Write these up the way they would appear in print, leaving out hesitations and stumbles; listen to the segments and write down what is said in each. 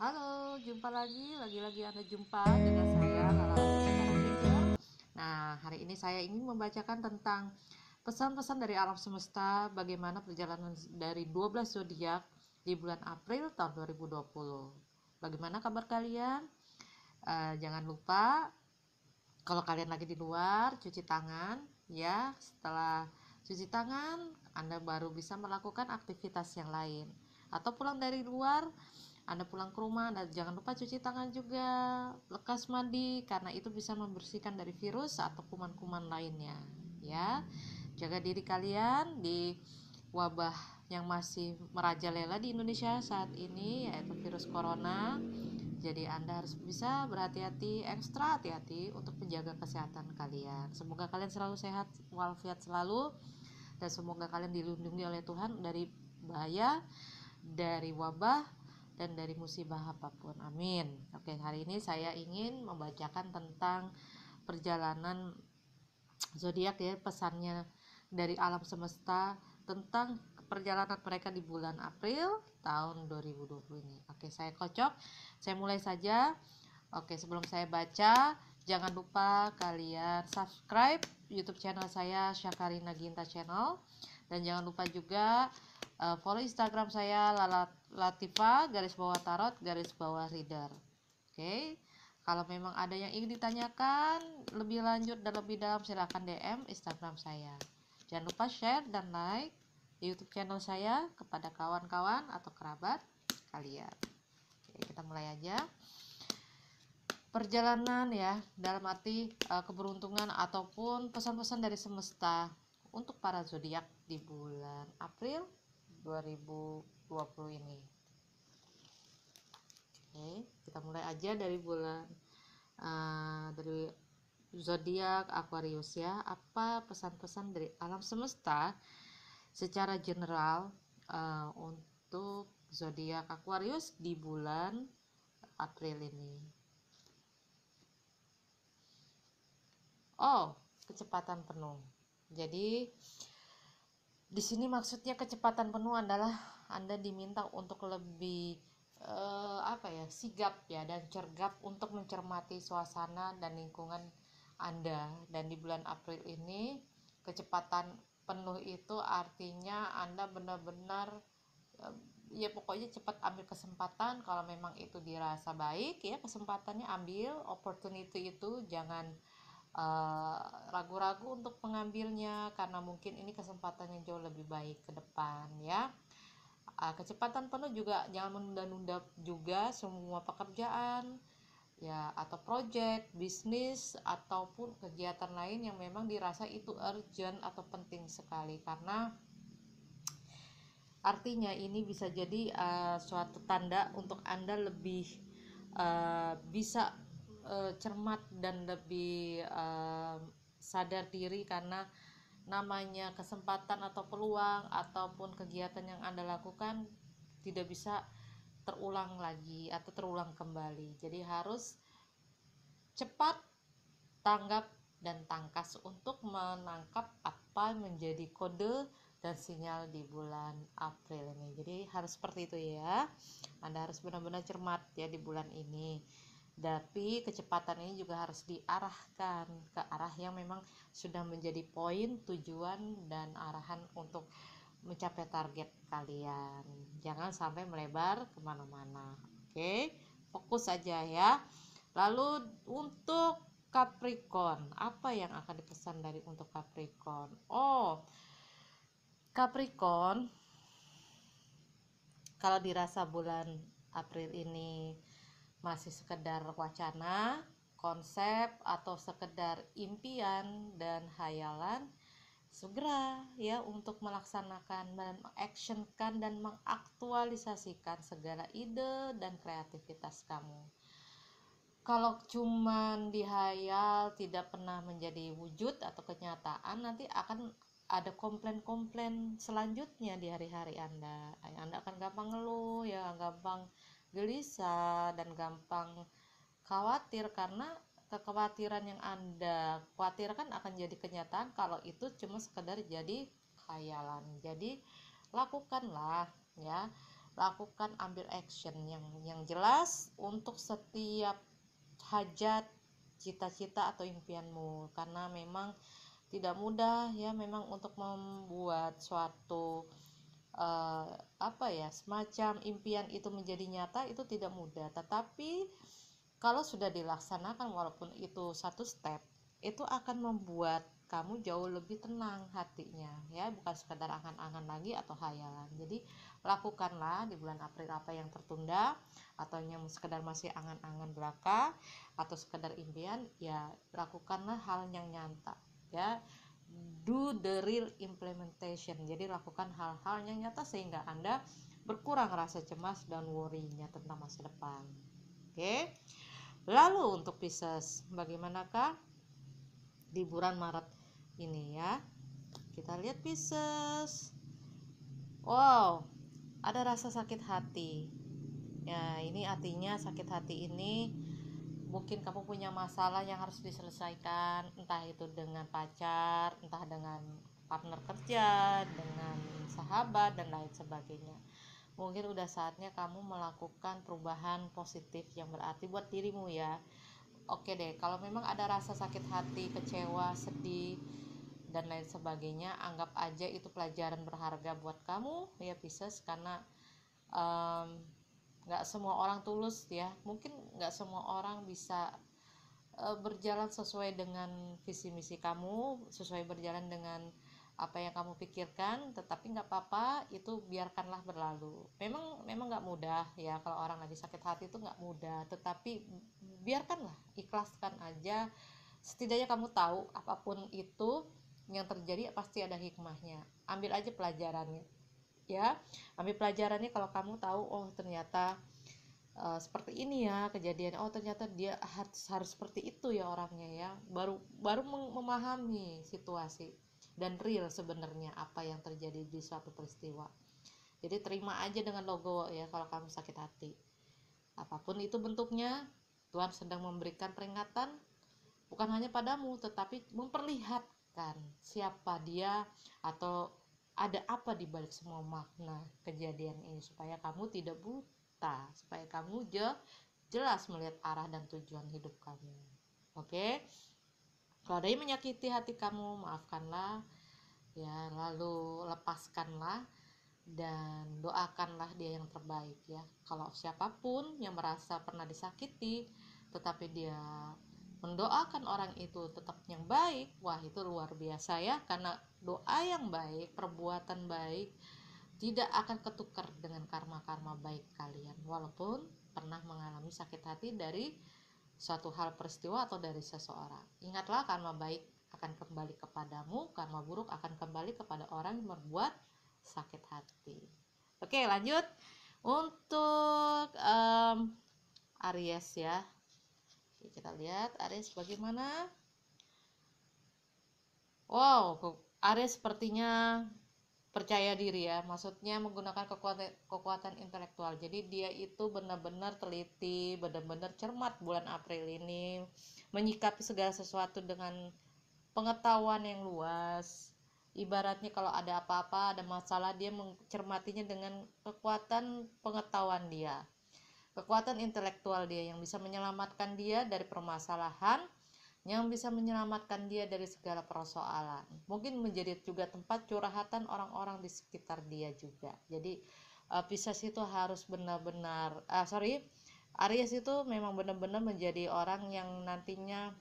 Halo, jumpa lagi Anda jumpa dengan saya Lala Ranger. Nah, hari ini saya ingin membacakan tentang pesan-pesan dari alam semesta, bagaimana perjalanan dari 12 zodiak di bulan April tahun 2020. Bagaimana kabar kalian? Jangan lupa kalau kalian lagi di luar, cuci tangan ya. Setelah cuci tangan, Anda baru bisa melakukan aktivitas yang lain. Atau pulang dari luar, Anda pulang ke rumah dan jangan lupa cuci tangan juga, lekas mandi karena itu bisa membersihkan dari virus atau kuman-kuman lainnya ya. Jaga diri kalian di wabah yang masih merajalela di Indonesia saat ini, yaitu virus corona. Jadi Anda harus bisa berhati-hati, ekstra hati-hati untuk menjaga kesehatan kalian. Semoga kalian selalu sehat walafiat selalu, dan semoga kalian dilindungi oleh Tuhan dari bahaya, dari wabah, dan dari musibah apapun. Amin. Oke, hari ini saya ingin membacakan tentang perjalanan zodiak ya, pesannya dari alam semesta tentang perjalanan mereka di bulan April tahun 2020 ini. Oke, saya kocok. Saya mulai saja. Oke, sebelum saya baca, jangan lupa kalian subscribe YouTube channel saya, Syakarina Ginta Channel, dan jangan lupa juga follow Instagram saya, Lala Latifa _tarot_reader. Oke. Kalau memang ada yang ingin ditanyakan lebih lanjut dan lebih dalam, silahkan DM Instagram saya. Jangan lupa share dan like di YouTube channel saya kepada kawan-kawan atau kerabat kalian. Oke, kita mulai aja. Perjalanan ya, dalam arti keberuntungan ataupun pesan-pesan dari semesta untuk para zodiak di bulan April 2020 ini. Oke, kita mulai aja dari bulan dari zodiak Aquarius ya. Apa pesan-pesan dari alam semesta secara general untuk zodiak Aquarius di bulan April ini? Oh, kecepatan penuh. Jadi di sini maksudnya kecepatan penuh adalah Anda diminta untuk lebih sigap ya dan cergap untuk mencermati suasana dan lingkungan Anda. Dan di bulan April ini kecepatan penuh itu artinya Anda benar-benar ya pokoknya cepat ambil kesempatan. Kalau memang itu dirasa baik ya, kesempatannya ambil, opportunity itu jangan ragu-ragu untuk mengambilnya, karena mungkin ini kesempatan yang jauh lebih baik ke depan ya. Kecepatan penuh juga jangan menunda-nunda juga semua pekerjaan ya, atau project, bisnis ataupun kegiatan lain yang memang dirasa itu urgent atau penting sekali, karena artinya ini bisa jadi suatu tanda untuk Anda lebih bisa cermat dan lebih sadar diri, karena namanya kesempatan atau peluang ataupun kegiatan yang Anda lakukan tidak bisa terulang lagi atau terulang kembali. Jadi harus cepat, tanggap, dan tangkas untuk menangkap apa menjadi kode dan sinyal di bulan April ini. Jadi harus seperti itu ya. Anda harus benar-benar cermat ya di bulan ini. Tapi kecepatan ini juga harus diarahkan ke arah yang memang sudah menjadi poin tujuan dan arahan untuk mencapai target kalian. Jangan sampai melebar kemana-mana. Oke, fokus aja ya. Lalu untuk Capricorn, apa yang akan dipesan dari untuk Capricorn? Oh, Capricorn, kalau dirasa bulan April ini masih sekedar wacana, konsep, atau sekedar impian dan hayalan, segera ya untuk melaksanakan dan mengactionkan dan mengaktualisasikan segala ide dan kreativitas kamu. Kalau cuman dihayal tidak pernah menjadi wujud atau kenyataan, nanti akan ada komplain-komplain selanjutnya di hari-hari Anda. Anda akan gampang ngeluh ya, gampang gelisah dan gampang khawatir, karena kekhawatiran yang Anda khawatirkan akan jadi kenyataan kalau itu cuma sekedar jadi khayalan. Jadi lakukanlah ya lakukan, ambil action yang jelas untuk setiap hajat, cita-cita atau impianmu, karena memang tidak mudah ya memang untuk membuat suatu semacam impian itu menjadi nyata, itu tidak mudah. Tetapi kalau sudah dilaksanakan, walaupun itu satu step, itu akan membuat kamu jauh lebih tenang hatinya ya, bukan sekadar angan-angan lagi atau hayalan. Jadi lakukanlah di bulan April apa yang tertunda atau yang sekedar masih angan-angan belaka atau sekedar impian, ya lakukanlah hal yang nyata ya. Do the real implementation. Jadi lakukan hal-hal yang nyata sehingga Anda berkurang rasa cemas dan worry-nya tentang masa depan. Oke. Lalu untuk Pisces, bagaimanakah di bulan Maret ini ya? Kita lihat Pisces. Wow, ada rasa sakit hati. Ya, ini artinya sakit hati ini mungkin kamu punya masalah yang harus diselesaikan, entah itu dengan pacar, entah dengan partner kerja, dengan sahabat dan lain sebagainya. Mungkin udah saatnya kamu melakukan perubahan positif yang berarti buat dirimu ya. Oke deh, kalau memang ada rasa sakit hati, kecewa, sedih dan lain sebagainya, anggap aja itu pelajaran berharga buat kamu ya Pisces, karena nggak semua orang tulus ya, mungkin nggak semua orang bisa berjalan sesuai dengan visi misi kamu, sesuai berjalan dengan apa yang kamu pikirkan. Tetapi nggak apa-apa, itu biarkanlah berlalu. Memang nggak mudah ya, kalau orang lagi sakit hati itu nggak mudah, tetapi biarkanlah, ikhlaskan aja. Setidaknya kamu tahu apapun itu yang terjadi pasti ada hikmahnya. Ambil aja pelajarannya ya, ambil pelajarannya. Kalau kamu tahu, oh ternyata seperti ini ya kejadian, oh ternyata dia harus seperti itu ya orangnya ya, baru memahami situasi dan real sebenarnya apa yang terjadi di suatu peristiwa. Jadi terima aja dengan logo ya kalau kamu sakit hati, apapun itu bentuknya. Tuhan sedang memberikan peringatan, bukan hanya padamu tetapi memperlihatkan siapa dia atau ada apa di balik semua makna kejadian ini, supaya kamu tidak buta, supaya kamu jelas melihat arah dan tujuan hidup kamu. Oke? Kalau ada yang menyakiti hati kamu, maafkanlah ya, lalu lepaskanlah dan doakanlah dia yang terbaik ya. Kalau siapapun yang merasa pernah disakiti tetapi dia mendoakan orang itu tetap yang baik, wah itu luar biasa ya, karena doa yang baik, perbuatan baik tidak akan ketukar dengan karma-karma baik kalian, walaupun pernah mengalami sakit hati dari suatu hal peristiwa atau dari seseorang. Ingatlah, karma baik akan kembali kepadamu, karma buruk akan kembali kepada orang yang berbuat sakit hati. Oke, lanjut untuk Aries ya. Kita lihat Aries bagaimana. Wow, Aries sepertinya percaya diri ya, maksudnya menggunakan kekuatan intelektual. Jadi dia itu benar-benar teliti, benar-benar cermat bulan April ini, menyikapi segala sesuatu dengan pengetahuan yang luas. Ibaratnya kalau ada apa-apa, ada masalah, dia mencermatinya dengan kekuatan pengetahuan dia, kekuatan intelektual dia yang bisa menyelamatkan dia dari permasalahan, yang bisa menyelamatkan dia dari segala persoalan. Mungkin menjadi juga tempat curhatan orang-orang di sekitar dia juga. Jadi Pisces itu harus benar-benar Aries itu memang benar-benar menjadi orang yang nantinya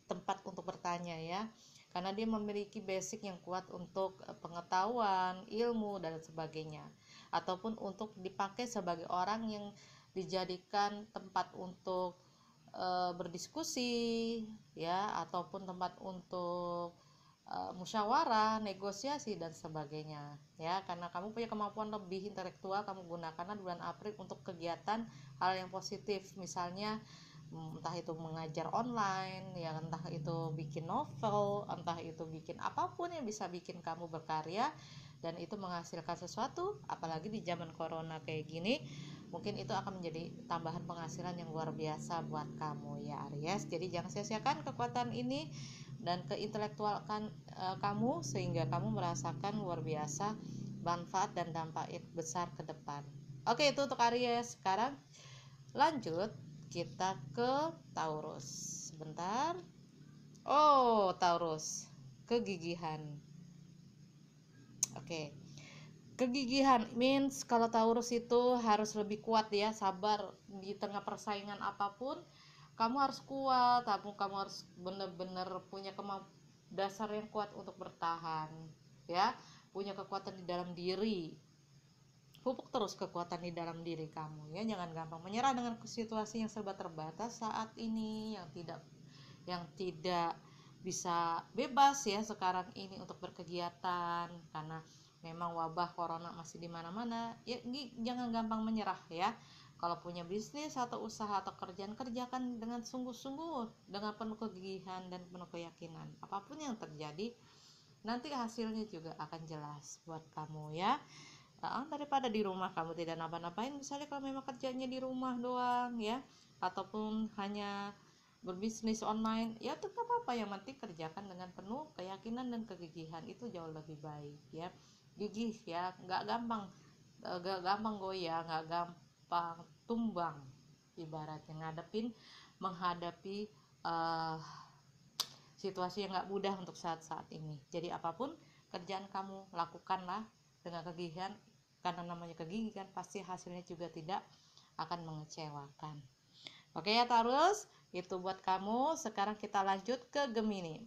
tempat untuk bertanya ya, karena dia memiliki basic yang kuat untuk pengetahuan, ilmu dan sebagainya, ataupun untuk dipakai sebagai orang yang dijadikan tempat untuk berdiskusi ya, ataupun tempat untuk musyawarah, negosiasi dan sebagainya ya. Karena kamu punya kemampuan lebih intelektual, kamu gunakanlah bulan April untuk kegiatan hal yang positif, misalnya entah itu mengajar online ya, entah itu bikin novel, entah itu bikin apapun yang bisa bikin kamu berkarya dan itu menghasilkan sesuatu. Apalagi di zaman corona kayak gini, mungkin itu akan menjadi tambahan penghasilan yang luar biasa buat kamu ya Aries. Jadi jangan sia-siakan kekuatan ini dan keintelektualkan kamu, sehingga kamu merasakan luar biasa manfaat dan dampak besar ke depan. Oke, itu untuk Aries. Sekarang lanjut kita ke Taurus. Sebentar. Oh, Taurus, kegigihan. Oke, kegigihan means kalau Taurus itu harus lebih kuat ya, sabar di tengah persaingan apapun. Kamu harus kuat, kamu harus benar-benar punya dasar yang kuat untuk bertahan, ya, punya kekuatan di dalam diri. Pupuk terus kekuatan di dalam diri kamu ya, jangan gampang menyerah dengan situasi yang serba terbatas saat ini, yang tidak bisa bebas ya sekarang ini untuk berkegiatan karena memang wabah corona masih di mana-mana ya. Jangan gampang menyerah ya. Kalau punya bisnis atau usaha atau kerjaan, kerjakan dengan sungguh-sungguh, dengan penuh kegigihan dan penuh keyakinan. Apapun yang terjadi nanti hasilnya juga akan jelas buat kamu ya. Daripada di rumah kamu tidak napa-napain, misalnya kalau memang kerjanya di rumah doang ya, ataupun hanya berbisnis online, ya tetap apa, yang penting kerjakan dengan penuh keyakinan dan kegigihan, itu jauh lebih baik ya. Gigih ya, nggak gampang goyah, nggak gampang tumbang, ibaratnya menghadapi situasi yang nggak mudah untuk saat-saat ini. Jadi apapun kerjaan kamu, lakukanlah dengan kegigihan, karena namanya kegigihan pasti hasilnya juga tidak akan mengecewakan. Oke ya Taurus, itu buat kamu. Sekarang kita lanjut ke Gemini.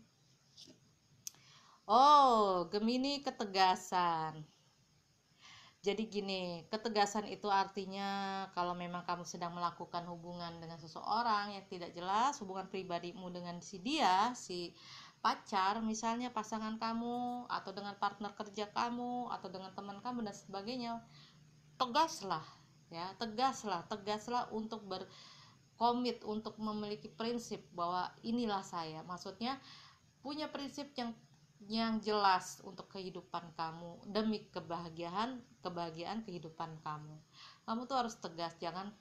Oh, Gemini, ketegasan. Jadi gini, ketegasan itu artinya kalau memang kamu sedang melakukan hubungan dengan seseorang yang tidak jelas, hubungan pribadimu dengan si pacar, misalnya pasangan kamu, atau dengan partner kerja kamu, atau dengan teman kamu dan sebagainya, tegaslah ya, tegaslah untuk berkomit, untuk memiliki prinsip bahwa inilah saya. Maksudnya punya prinsip yang jelas untuk kehidupan kamu, demi kebahagiaan kehidupan kamu. Kamu tuh harus tegas, jangan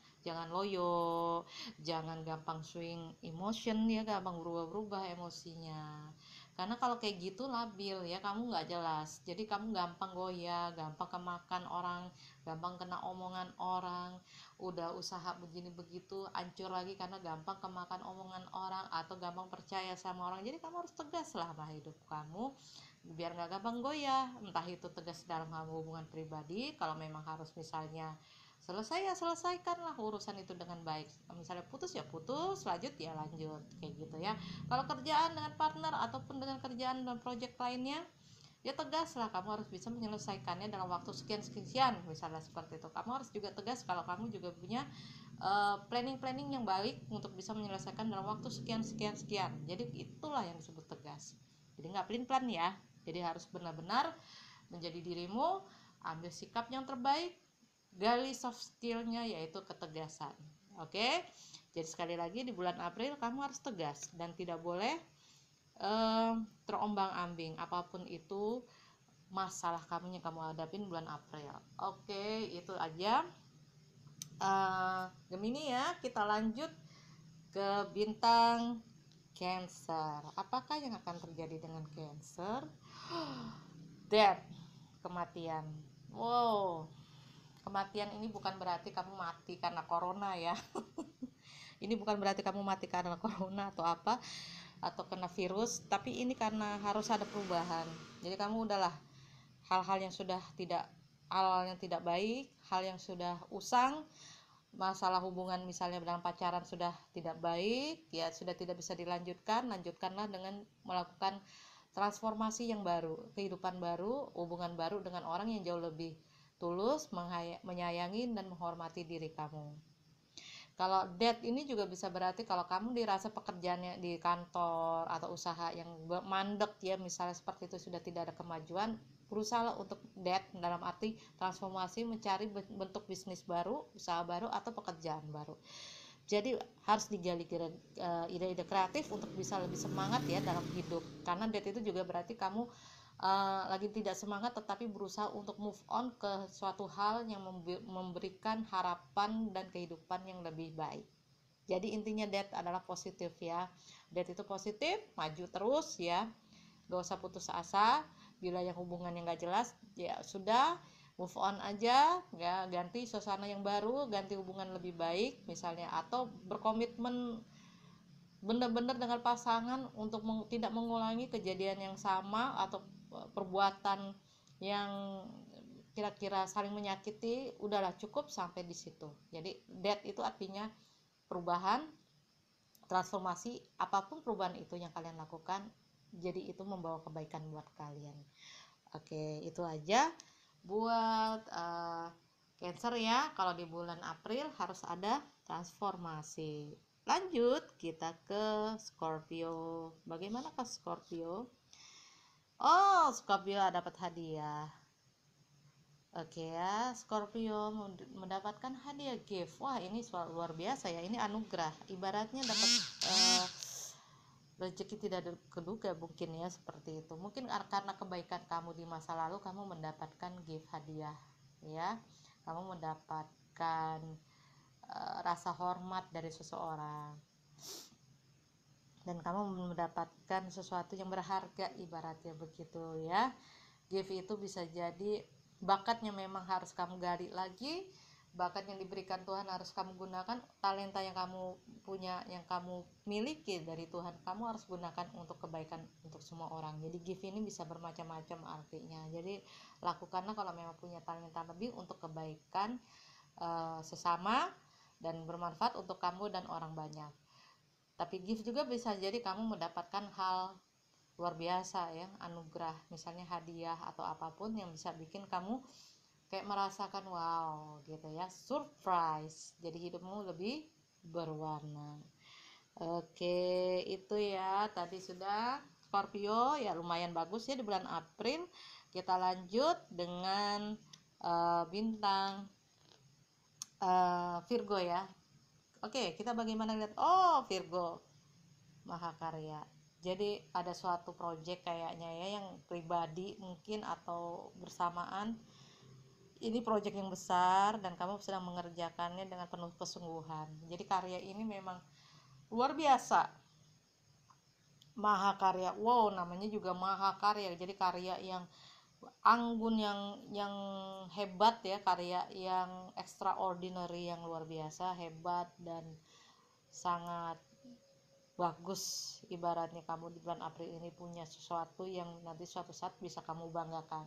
loyo, jangan gampang swing emotion ya, gampang berubah-berubah emosinya. Karena kalau kayak gitu labil ya, kamu nggak jelas. Jadi kamu gampang goyah, gampang kemakan orang, gampang kena omongan orang. Udah usaha begini begitu hancur lagi karena gampang kemakan omongan orang atau gampang percaya sama orang. Jadi kamu harus tegas lah sama hidup kamu biar nggak gampang goyah. Entah itu tegas dalam hubungan pribadi, kalau memang harus misalnya selesaikanlah urusan itu dengan baik. Misalnya putus ya putus, lanjut ya lanjut, kayak gitu ya. Kalau kerjaan dengan partner ataupun dengan kerjaan dan project lainnya, ya tegaslah, kamu harus bisa menyelesaikannya dalam waktu sekian, misalnya seperti itu. Kamu harus juga tegas kalau kamu juga punya planning yang baik untuk bisa menyelesaikan dalam waktu sekian. Jadi itulah yang disebut tegas. Jadi nggak pelin-pelan ya. Jadi harus benar-benar menjadi dirimu, ambil sikap yang terbaik, gali soft skillnya yaitu ketegasan. Oke, jadi sekali lagi di bulan April kamu harus tegas dan tidak boleh terombang-ambing apapun itu masalah kamu yang kamu hadapin bulan April. Oke, itu aja Gemini ya. Kita lanjut ke bintang Cancer. Apakah yang akan terjadi dengan Cancer? Death, kematian. Wow, kematian ini bukan berarti kamu mati karena corona ya. Ini bukan berarti kamu mati karena corona atau apa, atau kena virus, tapi ini karena harus ada perubahan. Jadi kamu udahlah, hal yang tidak baik, hal yang sudah usang, masalah hubungan misalnya dalam pacaran sudah tidak baik ya, sudah tidak bisa lanjutkanlah dengan melakukan transformasi yang baru, kehidupan baru, hubungan baru dengan orang yang jauh lebih tulus, menyayangi dan menghormati diri kamu. Kalau death ini juga bisa berarti kalau kamu dirasa pekerjaannya di kantor atau usaha yang mandek ya, misalnya seperti itu, sudah tidak ada kemajuan, berusaha untuk death dalam arti transformasi, mencari bentuk bisnis baru, usaha baru atau pekerjaan baru. Jadi harus digali ide-ide kreatif untuk bisa lebih semangat ya dalam hidup. Karena death itu juga berarti kamu lagi tidak semangat, tetapi berusaha untuk move on ke suatu hal yang memberikan harapan dan kehidupan yang lebih baik. Jadi intinya death adalah positif ya. Death itu positif, maju terus ya, gak usah putus asa. Bila yang hubungan yang gak jelas ya sudah, move on aja ya, ganti suasana yang baru, ganti hubungan lebih baik misalnya, atau berkomitmen benar-benar dengan pasangan untuk tidak mengulangi kejadian yang sama atau perbuatan yang kira-kira saling menyakiti. Udahlah, cukup sampai di situ. Jadi that itu artinya perubahan, transformasi, apapun perubahan itu yang kalian lakukan, jadi itu membawa kebaikan buat kalian. Oke, itu aja buat Cancer ya. Kalau di bulan April harus ada transformasi. Lanjut kita ke Scorpio. Bagaimana ke Scorpio? Oh, Scorpio dapat hadiah. Oke ya, Scorpio mendapatkan hadiah gift. Wah, ini luar biasa ya. Ini anugerah. Ibaratnya dapat rezeki tidak keduga mungkin ya, seperti itu. Mungkin karena kebaikan kamu di masa lalu, kamu mendapatkan gift hadiah ya. Kamu mendapatkan rasa hormat dari seseorang, dan kamu mendapatkan sesuatu yang berharga, ibaratnya begitu ya. Gift itu bisa jadi bakatnya memang harus kamu gali lagi, bakat yang diberikan Tuhan harus kamu gunakan, talenta yang kamu punya, yang kamu miliki dari Tuhan, kamu harus gunakan untuk kebaikan untuk semua orang. Jadi gift ini bisa bermacam-macam artinya. Jadi lakukanlah kalau memang punya talenta lebih untuk kebaikan sesama dan bermanfaat untuk kamu dan orang banyak. Tapi gift juga bisa jadi kamu mendapatkan hal luar biasa ya, anugerah, misalnya hadiah atau apapun yang bisa bikin kamu kayak merasakan wow gitu ya, surprise. Jadi hidupmu lebih berwarna. Oke, itu ya tadi sudah Scorpio ya, lumayan bagus ya di bulan April. Kita lanjut dengan bintang Virgo ya. Oke, kita bagaimana lihat? Oh, Virgo Mahakarya. Jadi ada suatu project kayaknya ya, yang pribadi mungkin atau bersamaan. Ini project yang besar dan kamu sedang mengerjakannya dengan penuh kesungguhan. Jadi karya ini memang luar biasa. Mahakarya. Wow, namanya juga Mahakarya. Jadi karya yang anggun, yang hebat ya, karya yang extraordinary, yang luar biasa, hebat dan sangat bagus. Ibaratnya kamu di bulan April ini punya sesuatu yang nanti suatu saat bisa kamu banggakan.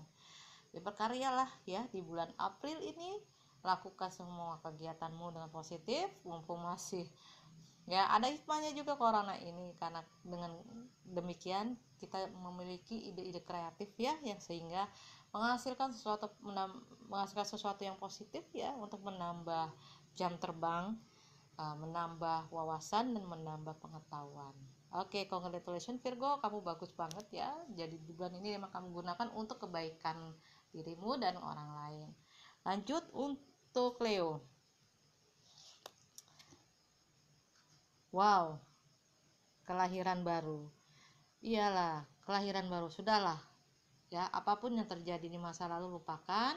Ya, berkaryalah ya di bulan April ini, lakukan semua kegiatanmu dengan positif, mumpung masih ya ada hikmahnya juga corona ini, karena dengan demikian kita memiliki ide-ide kreatif ya, yang sehingga menghasilkan sesuatu yang positif ya, untuk menambah jam terbang, menambah wawasan dan menambah pengetahuan. Oke, congratulations Virgo, kamu bagus banget ya. Jadi di bulan ini memang kamu gunakan untuk kebaikan dirimu dan orang lain. Lanjut untuk Leo. Wow, kelahiran baru. Iyalah, kelahiran baru. Sudahlah ya, apapun yang terjadi di masa lalu lupakan.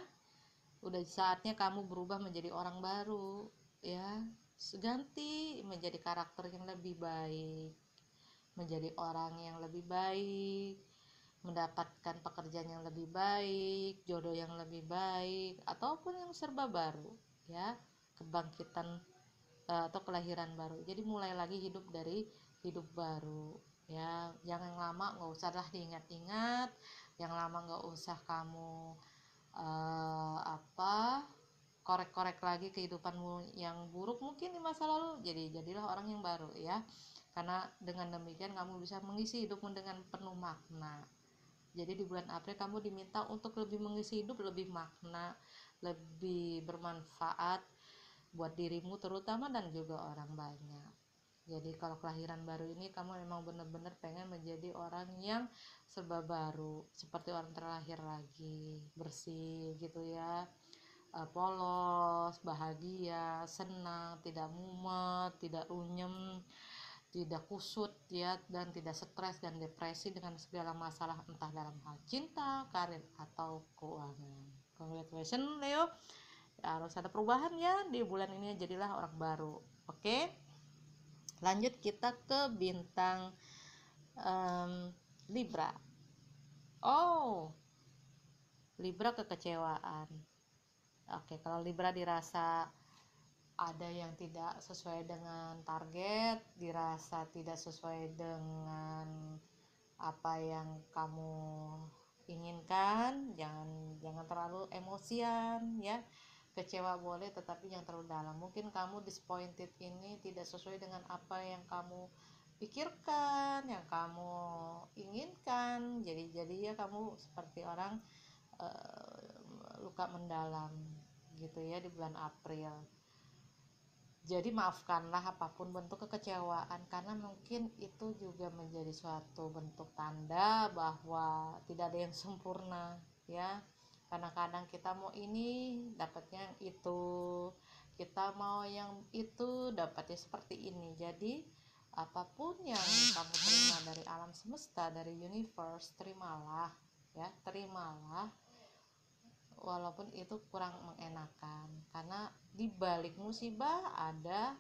Udah saatnya kamu berubah menjadi orang baru ya. Ganti menjadi karakter yang lebih baik, menjadi orang yang lebih baik, mendapatkan pekerjaan yang lebih baik, jodoh yang lebih baik, ataupun yang serba baru ya, kebangkitan atau kelahiran baru. Jadi mulai lagi hidup dari hidup baru ya. Yang lama nggak usah lah diingat-ingat, yang lama nggak usah kamu korek-korek lagi kehidupanmu yang buruk mungkin di masa lalu. Jadilah orang yang baru ya, karena dengan demikian kamu bisa mengisi hidupmu dengan penuh makna. Jadi di bulan April kamu diminta untuk lebih mengisi hidup, lebih makna, lebih bermanfaat buat dirimu terutama dan juga orang banyak. Jadi kalau kelahiran baru ini kamu memang benar-benar pengen menjadi orang yang serba baru, seperti orang terlahir lagi, bersih gitu ya, polos, bahagia, senang, tidak mumet, tidak runyem, tidak kusut ya, dan tidak stres dan depresi dengan segala masalah, entah dalam hal cinta, karir atau keuangan. Congratulations Leo, ya, harus ada perubahan ya di bulan ini, jadilah orang baru. Oke, lanjut kita ke bintang Libra. Oh, Libra kekecewaan. Oke, kalau Libra dirasa ada yang tidak sesuai dengan target, dirasa tidak sesuai dengan apa yang kamu inginkan, jangan terlalu emosian ya. Kecewa boleh, tetapi jangan terlalu dalam. Mungkin kamu disappointed ini tidak sesuai dengan apa yang kamu pikirkan, yang kamu inginkan. Jadi ya kamu seperti orang luka mendalam gitu ya di bulan April. Jadi maafkanlah apapun bentuk kekecewaan, karena mungkin itu juga menjadi suatu bentuk tanda bahwa tidak ada yang sempurna ya. Kadang-kadang kita mau ini dapatnya yang itu, kita mau yang itu dapatnya seperti ini. Jadi apapun yang kamu terima dari alam semesta, dari universe, terimalah ya, terimalah walaupun itu kurang mengenakan, karena di balik musibah ada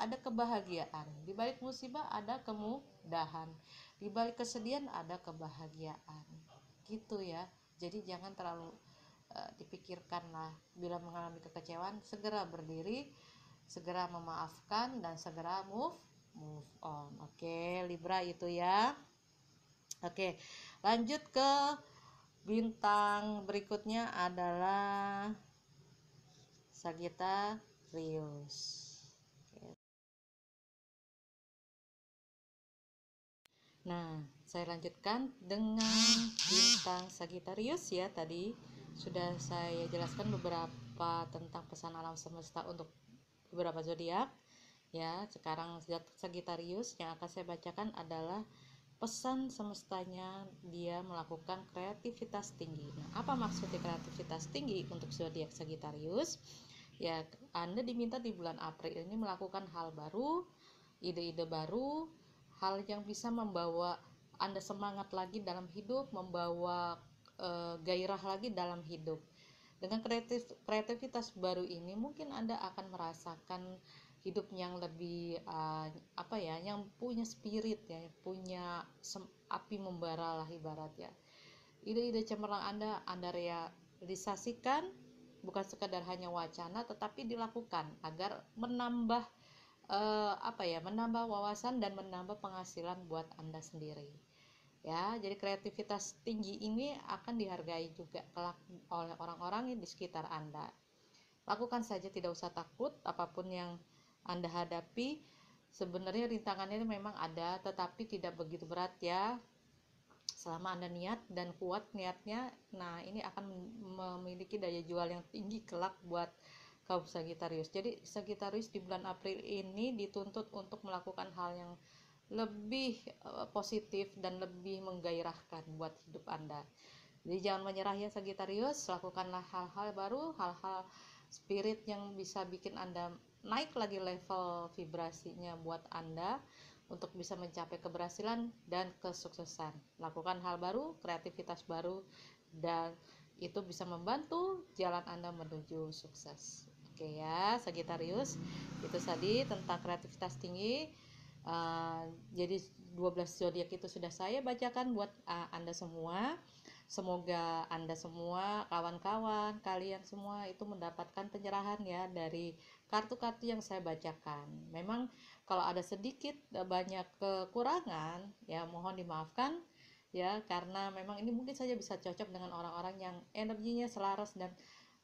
ada kebahagiaan, di balik musibah ada kemudahan, di balik kesedihan ada kebahagiaan gitu ya. Jadi jangan terlalu dipikirkan lah. Bila mengalami kekecewaan, segera berdiri, segera memaafkan, dan segera move on. Oke, Libra itu ya. Oke, lanjut ke bintang berikutnya adalah Sagittarius. Nah, saya lanjutkan dengan bintang Sagittarius ya. Tadi sudah saya jelaskan beberapa tentang pesan alam semesta untuk beberapa zodiak ya. Sekarang Sagittarius yang akan saya bacakan adalah pesan semestanya, dia melakukan kreativitas tinggi. Nah, apa maksudnya kreativitas tinggi untuk zodiak Sagittarius? Ya, Anda diminta di bulan April ini melakukan hal baru, ide-ide baru, hal yang bisa membawa Anda semangat lagi dalam hidup, membawa gairah lagi dalam hidup. Dengan kreativitas baru ini mungkin Anda akan merasakan hidup yang lebih yang punya spirit ya, punya api membara lah ibarat ya. Ide-ide cemerlang Anda realisasikan, bukan sekadar hanya wacana, tetapi dilakukan agar menambah menambah wawasan dan menambah penghasilan buat Anda sendiri ya. Jadi kreativitas tinggi ini akan dihargai juga kelak oleh orang-orang di sekitar Anda. Lakukan saja, tidak usah takut apapun yang Anda hadapi. Sebenarnya rintangannya memang ada, tetapi tidak begitu berat ya. Selama Anda niat dan kuat niatnya, nah ini akan memiliki daya jual yang tinggi kelak buat kaum Sagittarius. Jadi Sagittarius di bulan April ini dituntut untuk melakukan hal yang lebih positif dan lebih menggairahkan buat hidup Anda. Jadi jangan menyerah ya Sagittarius, lakukanlah hal-hal baru, hal-hal spirit yang bisa bikin Anda naik lagi level vibrasinya buat Anda untuk bisa mencapai keberhasilan dan kesuksesan. Lakukan hal baru, kreativitas baru, dan itu bisa membantu jalan Anda menuju sukses. Oke ya Sagittarius, itu tadi tentang kreativitas tinggi. Jadi 12 zodiak itu sudah saya bacakan buat Anda semua. Semoga Anda semua, kawan-kawan, kalian semua itu mendapatkan pencerahan ya dari kartu-kartu yang saya bacakan. Memang kalau ada sedikit banyak kekurangan ya mohon dimaafkan ya, karena memang ini mungkin saja bisa cocok dengan orang-orang yang energinya selaras dan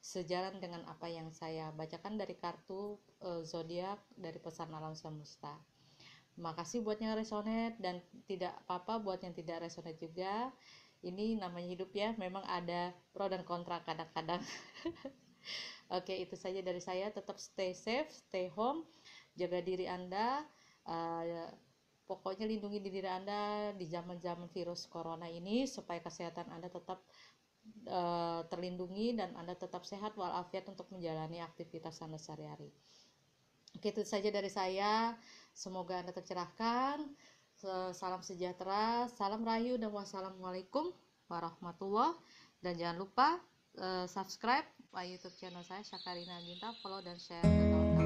sejalan dengan apa yang saya bacakan dari kartu zodiak dari pesan alam semesta. Makasih buat yang resonate, dan tidak apa-apa buat yang tidak resonate juga. Ini namanya hidup ya, memang ada pro dan kontra kadang-kadang. Oke, itu saja dari saya. Tetap stay safe, stay home, jaga diri Anda. Pokoknya lindungi diri Anda di zaman-zaman virus corona ini supaya kesehatan Anda tetap terlindungi dan Anda tetap sehat walafiat untuk menjalani aktivitas Anda sehari-hari. Oke, itu saja dari saya. Semoga Anda tercerahkan. Salam sejahtera, salam rahayu, dan wassalamualaikum warahmatullahi. Dan jangan lupa subscribe YouTube channel saya Syakarina Ginta, follow dan share ke kawan-kawan.